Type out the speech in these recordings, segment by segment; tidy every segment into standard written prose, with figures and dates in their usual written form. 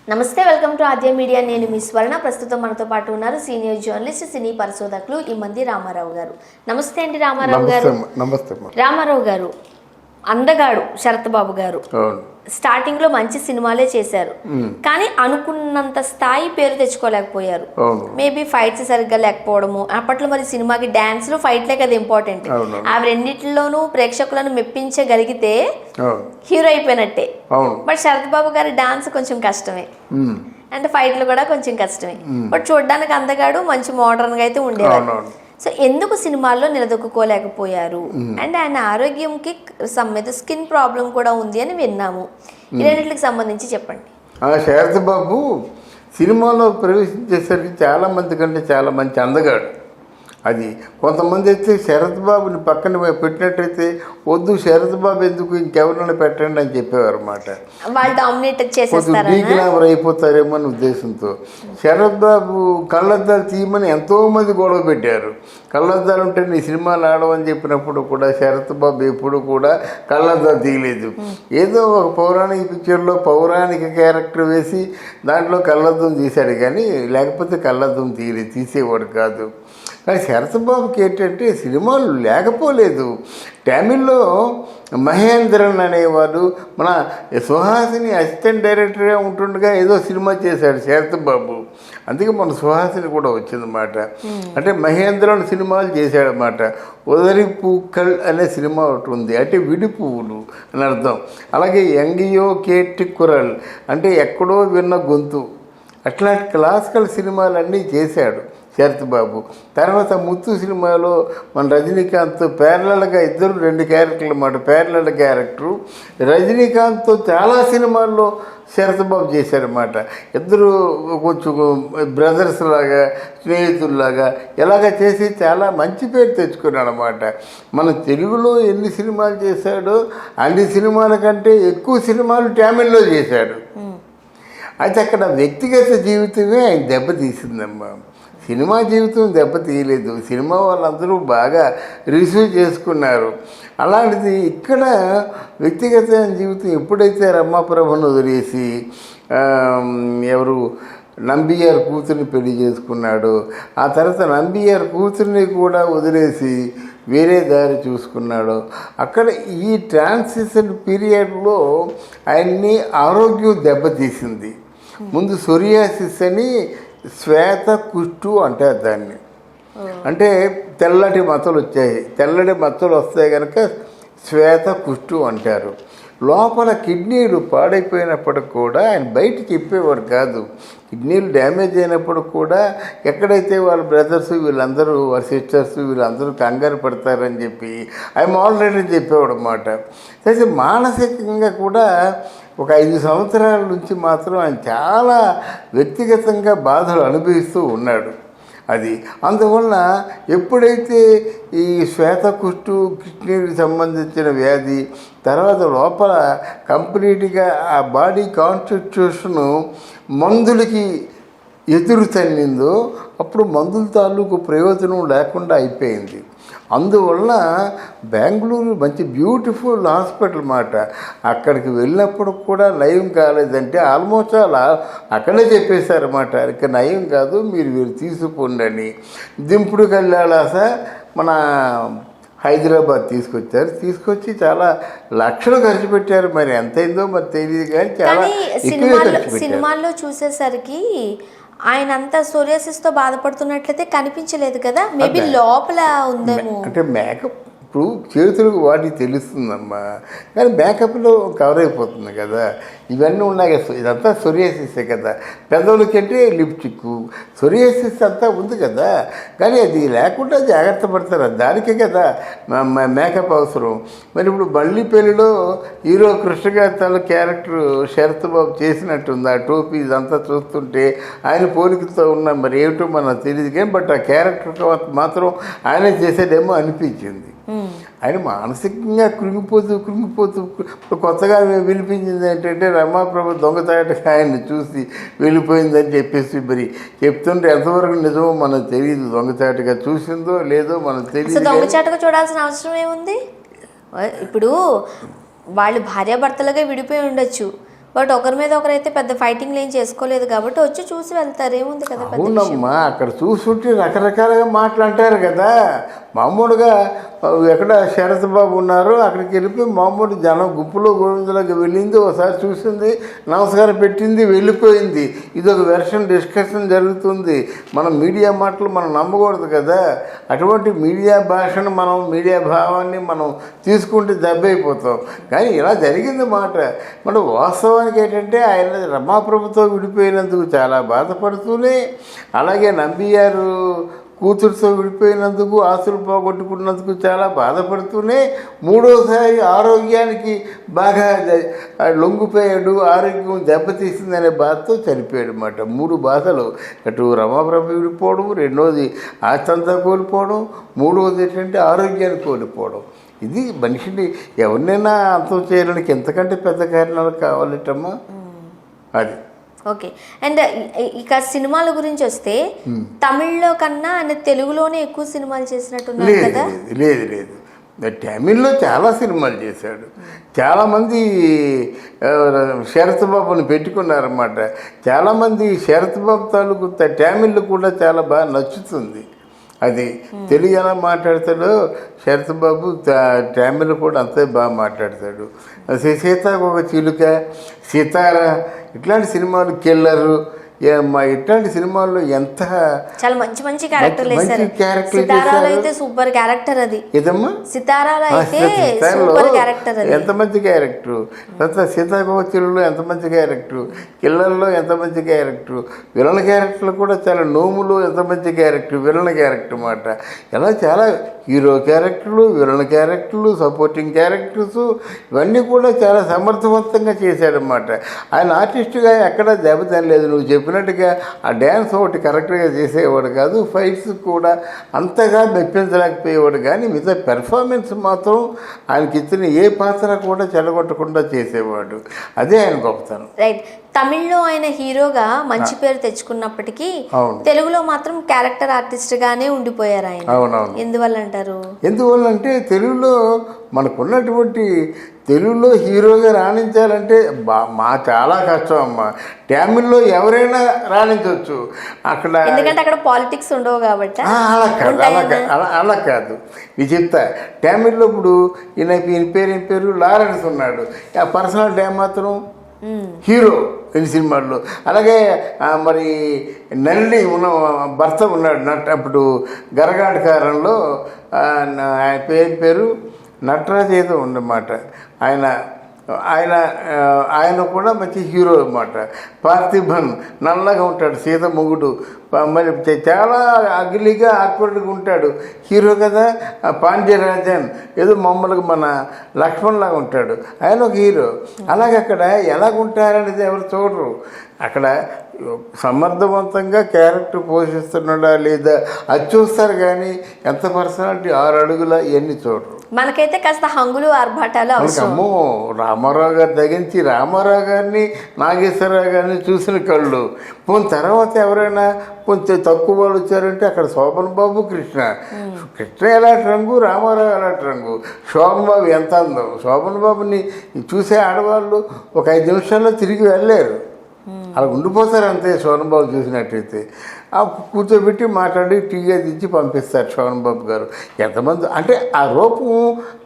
నమస్తే, welcome to Aadya media. నేను మీ స్వర్ణ. ప్రస్తుతం మనతో పాటు ఉన్నారు సీనియర్ జర్నలిస్ట్, సినీ పరిశోధకులు ఇమ్మంది రామారావు గారు. నమస్తే అండి రామారావు గారు. నమస్తే. రామారావు గారు, అందగాడు శరత్ బాబు గారు స్టార్టింగ్ లో మంచి సినిమాలే చేశారు, కానీ అనుకున్నంత స్థాయి పేరు తెచ్చుకోలేకపోయారు. మేబీ ఫైట్స్ సరిగ్గా లేకపోవడము, అప్పట్లో మరి సినిమాకి డాన్స్ లు ఫైట్లే కదా ఇంపార్టెంట్. అవి రెండిట్లోనూ ప్రేక్షకులను మెప్పించగలిగితే హీరో అయిపోయినట్టే. బట్ శరత్ బాబు గారి డాన్స్ కొంచెం కష్టమే, అంటే ఫైట్లు కూడా కొంచెం కష్టమే. బట్ చూడడానికి అందగాడు, మంచి మోడర్న్ గా అయితే ఉండేవారు. సో ఎందుకు సినిమాల్లో నిలదొక్కుకోలేకపోయారు? అండ్ ఆయన ఆరోగ్యంకి సంబంధించి స్కిన్ ప్రాబ్లం కూడా ఉంది అని విన్నాము. ఈ రెండింటికి సంబంధించి చెప్పండి. శరత్ బాబు సినిమాలో ప్రవేశించేసరికి చాలా మంది కంటే చాలా మంచి అందగాడు. అది కొంతమంది అయితే శరత్ బాబుని పక్కన పెట్టినట్టయితే వద్దు శరత్ బాబు ఎందుకు, ఇంకెవరైనా పెట్టండి అని చెప్పేవారు అన్నమాట. డీగ్లామర్ అయిపోతారేమో అని ఉద్దేశంతో శరత్ బాబు కళ్ళద్దాలు తీయమని ఎంతోమంది గొడవ పెట్టారు. కళ్ళద్దాలు ఉంటే నీ సినిమాలు ఆడవని చెప్పినప్పుడు కూడా శరత్ బాబు ఎప్పుడు కూడా కళ్ళద్దాలు తీయలేదు. ఏదో ఒక పౌరాణిక పిక్చర్లో పౌరాణిక క్యారెక్టర్ వేసి దాంట్లో కళ్ళద్దం తీశాడు, కానీ లేకపోతే కళ్ళద్దం తీసేవాడు కాదు. కానీ శరత్ బాబుకి ఏంటంటే సినిమాలు లేకపోలేదు. తమిళ్లో మహేంద్రన్ అనేవాడు మన సుహాసిని అసిస్టెంట్ డైరెక్టర్గా ఉంటుండగా ఏదో సినిమా చేశాడు శరత్ బాబు. అందుకే మన సుహాసిని కూడా వచ్చిందన్నమాట. అంటే మహేంద్రన్ సినిమాలు చేశాడనమాట. ఉదరి పూక్కల్ అనే సినిమా ఒకటి ఉంది, అంటే విడి పువ్వులు అని అర్థం. అలాగే ఎంగియో కేటి కురల్ అంటే ఎక్కడో విన్న గొంతు, అట్లాంటి క్లాసికల్ సినిమాలన్నీ చేశాడు శరత్ బాబు. తర్వాత ముత్తు సినిమాలో మన రజనీకాంత్ ప్యారలల్గా ఇద్దరు రెండు క్యారెక్టర్లు అన్నమాట. ప్యారలల్ క్యారెక్టరు రజనీకాంత్తో చాలా సినిమాల్లో శరత్ బాబు చేశారన్నమాట. ఇద్దరు కొంచెం బ్రదర్స్ లాగా, స్నేహితుల్లాగా ఇలాగ చేసి చాలా మంచి పేరు తెచ్చుకున్నాడు అన్నమాట. మన తెలుగులో ఎన్ని సినిమాలు చేశాడో అన్ని సినిమాల కంటే ఎక్కువ సినిమాలు తమిళ్లో చేశాడు. అయితే అక్కడ వ్యక్తిగత జీవితమే ఆయన దెబ్బతీసిందమ్మా. సినిమా జీవితం దెబ్బతీయలేదు. సినిమా వాళ్ళందరూ బాగా రిసీవ్ చేసుకున్నారు. అలాంటిది ఇక్కడ వ్యక్తిగత జీవితం ఎప్పుడైతే రమాప్రభను వదిలేసి ఎవరు నంబియార్ కూతుర్ని పెళ్లి చేసుకున్నాడు, ఆ తర్వాత నంబియార్ కూతుర్ని కూడా వదిలేసి వేరే దారి చూసుకున్నాడు. అక్కడ ఈ ట్రాన్సిషన్ పీరియడ్లో ఆయన్ని ఆరోగ్యం దెబ్బతీసింది. ముందు సొరియాసిస్ అని శ్వేత కుష్టు అంటారు దాన్ని. అంటే తెల్లటి మచ్చలు వచ్చాయి. తెల్లటి మచ్చలు వస్తాయి కనుక శ్వేత కుష్టు అంటారు. లోపల కిడ్నీలు పాడైపోయినప్పటికి కూడా ఆయన బయట చెప్పేవాడు కాదు. కిడ్నీలు డ్యామేజ్ అయినప్పుడు కూడా ఎక్కడైతే వాళ్ళ బ్రదర్స్ వీళ్ళందరూ, వాళ్ళ సిస్టర్స్ వీళ్ళందరూ కంగారు పడతారని చెప్పి ఆయన ఆల్రెడీ చెప్పేవాడు అన్నమాట. అయితే మానసికంగా కూడా ఒక 5 సంవత్సరాల నుంచి మాత్రం ఆయన చాలా వ్యక్తిగతంగా బాధలు అనుభవిస్తూ ఉన్నాడు. అది అందువల్ల ఎప్పుడైతే ఈ శ్వేతకుష్టు కిడ్నీకి సంబంధించిన వ్యాధి తర్వాత లోపల కంప్లీట్గా ఆ బాడీ కాన్స్టిట్యూషను మందులకి ఎదురు తన్నిందో అప్పుడు మందుల తాలూకు ప్రయోజనం లేకుండా అయిపోయింది. అందువల్ల బెంగళూరు మంచి బ్యూటిఫుల్ హాస్పిటల్ మాట. అక్కడికి వెళ్ళినప్పుడు కూడా నయం కాలేదంటే ఆల్మోస్ట్ అలా అక్కడే చెప్పేశారన్నమాట, ఇక నయం కాదు మీరు తీసుకుపోండి అని. దింపుడు కల్లాళాస మన హైదరాబాద్ తీసుకొచ్చి చాలా లక్షలు ఖర్చు పెట్టారు. మరి ఎంతైందో మరి తెలియదు, కానీ చాలా ఎక్కువ ఖర్చు పెట్టారు. సినిమాల్లో చూసేసరికి ఆయన అంతా సోరియాసిస్తో బాధపడుతున్నట్లయితే కనిపించలేదు కదా, మేబీ లోపల ఉందేమో. అంటే మేకప్ ఇప్పుడు చేతులకు వాటికి తెలుస్తుందమ్మా, కానీ మేకప్లో కవర్ అయిపోతుంది కదా. ఇవన్నీ ఉన్నాయి కదా, ఇదంతా సొరియాసిసే కదా. పెద్దోళ్ళకి అంటే లిప్స్టిక్ సొరియాసిస్ అంతా ఉంది కదా, కానీ అది లేకుండా జాగ్రత్త పడతారు. దానికే కదా మేకప్ అవసరం. మరి ఇప్పుడు బళ్ళిపల్లిలో హీరో కృష్ణగారి క్యారెక్టర్ శరత్ బాబు చేసినట్టుంది. ఆ టోపీ ఇదంతా చూస్తుంటే ఆయన పోలికతో ఉన్న మరి ఏమిటో మనకు తెలియదు, కానీ బట్ ఆ క్యారెక్టర్ మాత్రం ఆయన చేసేదేమో అనిపించింది. ఆయన మానసికంగా కృంగిపోతూ ఇప్పుడు కొత్తగా వినిపించింది ఏంటంటే రమాప్రభ దొంగతాటగా ఆయన్ని చూసి వెళ్ళిపోయిందని చెప్పేసి మరి చెప్తుంటే ఎంతవరకు నిజమో మనకు తెలియదు. దొంగచాటుగా చూసిందో లేదో మనకు తెలియదు. దొంగచాటుగా చూడాల్సిన అవసరం ఏముంది? ఇప్పుడు వాళ్ళు భార్యాభర్తలుగా విడిపోయి ఉండొచ్చు, బట్ ఒకరి మీద ఒకరైతే పెద్ద ఫైటింగ్ ఏం చేసుకోలేదు కాబట్టి వచ్చి చూసి వెళ్తారు, ఏముంది కదా పెద్ద విషయం. అవునమ్మా, అక్కడ చూస్తుంటే రకరకాలుగా మాట్లాంటారు కదా. మామూలుగా ఎక్కడ శరత్ బాబు ఉన్నారో అక్కడికి వెళ్ళిపోయి మామూలు జనం గుంపులో గోవిందులకు వెళ్ళింది, ఒకసారి చూసింది, నమస్కారం పెట్టింది, వెళ్ళిపోయింది. ఇది ఒక వెర్షన్ డిస్కషన్ జరుగుతుంది. మనం మీడియా మాటలు మనం నమ్మకూడదు కదా. అటువంటి మీడియా భాషను మనం, మీడియా భావాన్ని మనం తీసుకుంటే దెబ్బైపోతాం. కానీ ఇలా జరిగింది మాట. మనం వాస్తవానికి ఏంటంటే ఆయన రమాప్రభుతో విడిపోయినందుకు చాలా బాధపడుతూనే, అలాగే నంబియారు కూతురుతో విడిపోయినందుకు, ఆస్తులు పోగొట్టుకున్నందుకు చాలా బాధపడుతూనే, మూడోసారి ఆరోగ్యానికి బాగా లొంగిపోయాడు, ఆరోగ్యం దెబ్బతీసిందనే బాధతో చనిపోయాడు అన్నమాట. 3 బాధలు, అటు రమాప్రభు విడిపోవడం, రెండోది ఆస్తంతా కోల్పోవడం, మూడవది ఏంటంటే ఆరోగ్యాన్ని కోల్పోవడం. ఇది మనిషిని ఎవరినైనా అంతం చేయడానికి ఎంతకంటే పెద్ద కారణాలు కావాలటమ్మా. అది ఓకే. అండ్ ఇక సినిమాల గురించి వస్తే తమిళ్లో కన్నా ఆయన తెలుగులోనే ఎక్కువ సినిమాలు చేసినట్టున్నారు కదా? లేదు లేదు, తమిళ్లో చాలా సినిమాలు చేశాడు. చాలామంది శరత్ బాబుని పెట్టుకున్నారన్నమాట. చాలామంది శరత్ బాబు తాలూకు తమిళ్లో కూడా చాలా బాగా నచ్చుతుంది. అది తెలుగు ఎలా మాట్లాడతాడో శరత్ బాబు తమిళ్ కూడా అంతే బాగా మాట్లాడతాడు. సీతాకొక చిలుక, సితార, ఇట్లాంటి సినిమాలు, కిల్లరు, ఇట్లాంటి సినిమాల్లో ఎంత చాలా మంచి మంచి క్యారెక్టర్లు వేశారు. సితారాలో అయితే సూపర్ క్యారెక్టర్ అది. ఏదమ్మా సితారాలో అయితే సూపర్ క్యారెక్టర్ అది. ఎంత మంచి క్యారెక్టర్. తర్వాత సీతాకోవచ్చిలో ఎంత మంచి క్యారెక్టర్, కిల్లర్లో ఎంత మంచి క్యారెక్టర్, విలన్ క్యారెక్టర్లు కూడా చాలా, నోములు ఎంత మంచి క్యారెక్టర్, విలన్ క్యారెక్టర్ మాట. ఇలా చాలా హీరో క్యారెక్టర్లు, విలన్ క్యారెక్టర్లు, సపోర్టింగ్ క్యారెక్టర్స్, ఇవన్నీ కూడా చాలా సమర్థవంతంగా చేశాడనమాట. ఆయన ఆర్టిస్టుగా ఎక్కడా దెబ్బతినలేదు. నువ్వు చెప్పినట్టుగా ఆ డ్యాన్స్ ఒకటి కరెక్ట్గా చేసేవాడు కాదు, ఫైట్స్ కూడా అంతగా మెప్పించలేకపోయేవాడు. కానీ మిగతా పెర్ఫార్మెన్స్ మాత్రం ఆయనకి ఇచ్చిన ఏ పాత్ర కూడా చెడగొట్టకుండా చేసేవాడు. అదే ఆయన గొప్పతనం. రైట్. తమిళ్లో ఆయన హీరోగా మంచి పేరు తెచ్చుకున్నప్పటికీ తెలుగులో మాత్రం క్యారెక్టర్ ఆర్టిస్ట్ గానే ఉండిపోయారు ఆయన. అవునవును. ఎందువల్ల అంటారు? ఎందువల్ల అంటే తెలుగులో మనకున్నటువంటి, తెలుగులో హీరోగా రాణించాలంటే మా చాలా కష్టం అమ్మ. తమిళ్లో ఎవరైనా రాణించవచ్చు అక్కడ, ఎందుకంటే అక్కడ పాలిటిక్స్ ఉండవు కాబట్టి. అలా కాదు, ఇది చెప్తా. తమిళ్లో ఇప్పుడు ఈయన పేరు లారెన్స్ ఉన్నాడు, ఆ పర్సనాలిటీ ఏమాత్రం హీరో ఎన్ని సినిమాల్లో. అలాగే మరి నల్లి ఉన్న భర్త ఉన్నాడు అప్పుడు గరగాటకారంలో, ఆయన పేరు నటరాజ్ ఏదో ఉందన్నమాట. ఆయన కూడా మంచి హీరో అన్నమాట. పార్థిబన్ నల్లగా ఉంటాడు, సీత మొగుడు, మరి చాలా అగిలిగా ఆక్వర్డ్గా ఉంటాడు, హీరో కదా. పాండ్యరాజన్ ఏదో మామూలుగా మన లక్ష్మణ్ లాగా ఉంటాడు, ఆయన ఒక హీరో. అలాగే అక్కడ ఎలాగుంటారనేది ఎవరు చూడరు. అక్కడ సమర్థవంతంగా క్యారెక్టర్ పోషిస్తున్నాడా లేదా అది చూస్తారు, కానీ ఎంత పర్సనాలిటీ 6 అడుగుల ఇవన్నీ చూడరు. మనకైతే కాస్త హంగులు ఆర్భాటాలు అవసరం. అమ్మో, రామారావు గారి తగ్గించి రామారావు గారిని, నాగేశ్వరరావు గారిని చూసిన కళ్ళు. పోయిన తర్వాత ఎవరైనా కొంచెం తక్కువ వాళ్ళు వచ్చారంటే అక్కడ శోభన్ బాబు, కృష్ణ ఎలాంటి రంగు, రామారావు ఎలాంటి రంగు, శోభన్ బాబు ఎంత అందం. శోభన్ బాబుని చూసే ఆడవాళ్ళు ఒక 5 నిమిషాల్లో తిరిగి వెళ్ళలేరు, అలా ఉండిపోతారు అంతే. శోభన్ బాబు చూసినట్టయితే కూర్చోబెట్టి మాట్లాడి టీగా తెచ్చి పంపిస్తారు శోభన్ బాబు గారు. ఎంతమంది అంటే ఆ రూపం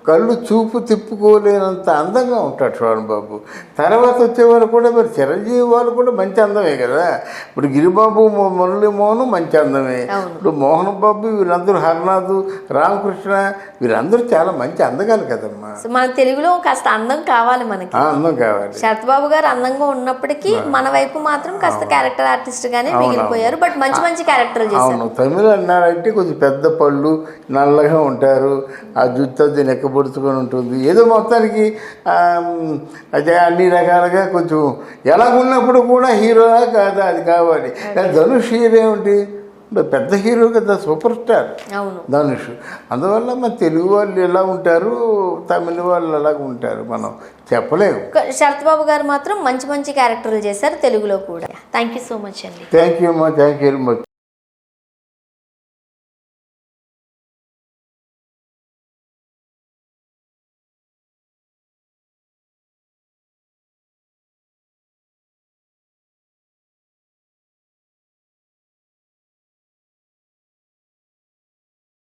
కళ్ళు చూపు తిప్పుకోలేనంత అందంగా ఉంటాడు శోభన్ బాబు. తర్వాత వచ్చేవారు కూడా మరి చిరంజీవి వాళ్ళు కూడా మంచి అందమే కదా. ఇప్పుడు గిరిబాబు, మురళీమోహన్ మంచి అందమే. ఇప్పుడు మోహన్ బాబు, వీళ్ళందరూ, హర్నాథ్, రామకృష్ణ, వీళ్ళందరూ చాలా మంచి అందగాలు కదమ్మా. మన తెలుగులో కాస్త అందం కావాలి మనకి, అందం కావాలి. శరత్ బాబు గారు అందంగా ఉన్నప్పటికీ మన వైపు మాత్రం కాస్త క్యారెక్టర్ ఆర్టిస్ట్ గానే మిగిలిపోయారు. బట్ మంచి మంచి క్యారెక్టర్లు చేశారు. అవును, తమిళ అన్నారంటే కొంచెం పెద్ద పళ్ళు, నల్లగా ఉంటారు, ఆ జుత్తు అది నెక్కబొడుచుకొని ఉంటుంది. ఏదో మొత్తానికి అదే అన్ని రకాలుగా కొంచెం ఎలాగున్నప్పుడు కూడా హీరోలా కాదా అది కావాలి. ధనుష్ హీరో ఏమిటి, పెద్ద హీరో కదా, సూపర్ స్టార్ ధనుష్. అందువల్ల మన తెలుగు వాళ్ళు ఎలా ఉంటారు, తమిళ వాళ్ళు ఎలాగ ఉంటారు మనం చెప్పలేము. శరత్ బాబు గారు మాత్రం మంచి మంచి క్యారెక్టర్లు చేశారు తెలుగులో కూడా. థ్యాంక్ యూ సో మచ్ అండి. థ్యాంక్ యూ అమ్మా, థ్యాంక్ యూ వెరీ మచ్.